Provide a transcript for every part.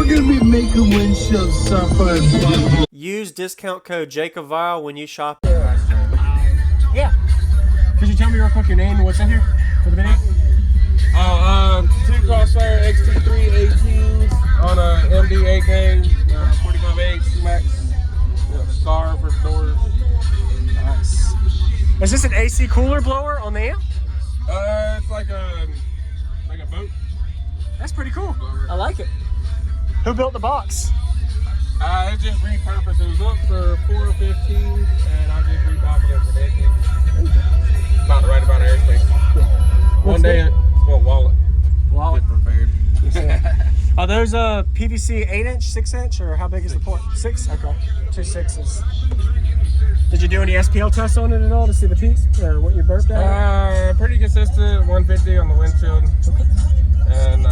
we're gonna be making windshield suffer. Use discount code JACOBVILE when you shop. Yeah. Could you tell me real quick your name and what's in here for the video? Two Crossfire XT3 18s on a MD 8 gauge, 45H max, scar for doors. Nice. Is this an AC cooler blower on the amp? It's like a boat. That's pretty cool. I like it. Who built the box? It's just repurposed. It was up for 415, and I just repopped it for that. About the right amount of airspace. Cool. One day, it's going wallet. Wallet. Get prepared. Are those PVC 8-inch, 6-inch, or how big is the port? 6? Okay. 2 6s. Did you do any SPL tests on it at all to see the peaks or what you burped at? Pretty consistent. 150 on the windshield, and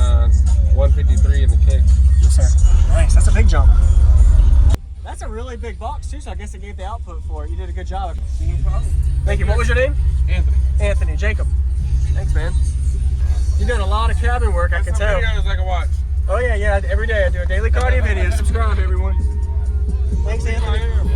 153 in the kick. Yes, sir. Nice. That's a big jump. That's a really big box too, so I guess it gave the output for it. You did a good job. No problem. Thank you. What was your name? Anthony. Anthony. Jacob. Thanks, man. You're doing a lot of cabin work, I can tell. Videos I can watch. Oh yeah. Every day I do a daily cardio video. Subscribe, everyone. Thanks, Anthony.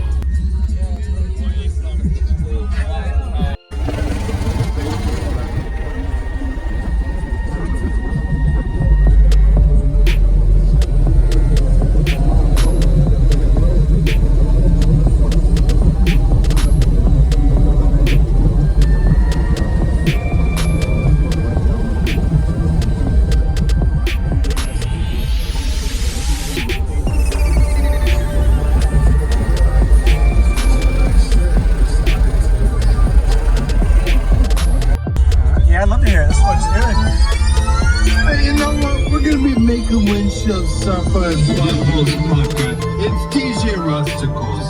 I'd love to hear it. This looks good. Hey, you know what? We're gonna be making windshield suffer. It's TJ Rusticles.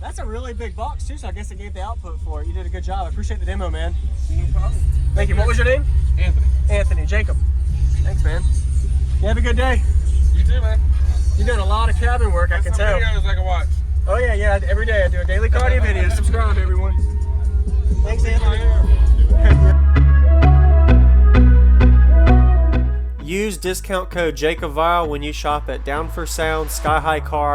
That's a really big box too, so I guess it gave the output for it. You did a good job. I appreciate the demo, man. No problem. Thank you. What was your name? Anthony. Anthony. Jacob. Thanks, man. You have a good day. You too, man. You're doing a lot of cabin work, I can tell. Videos I can watch. Oh yeah. Every day I do a daily cardio video. Subscribe, everyone. Thanks, Anthony. Use discount code JACOBVILE when you shop at Down for Sound, Sky High Car,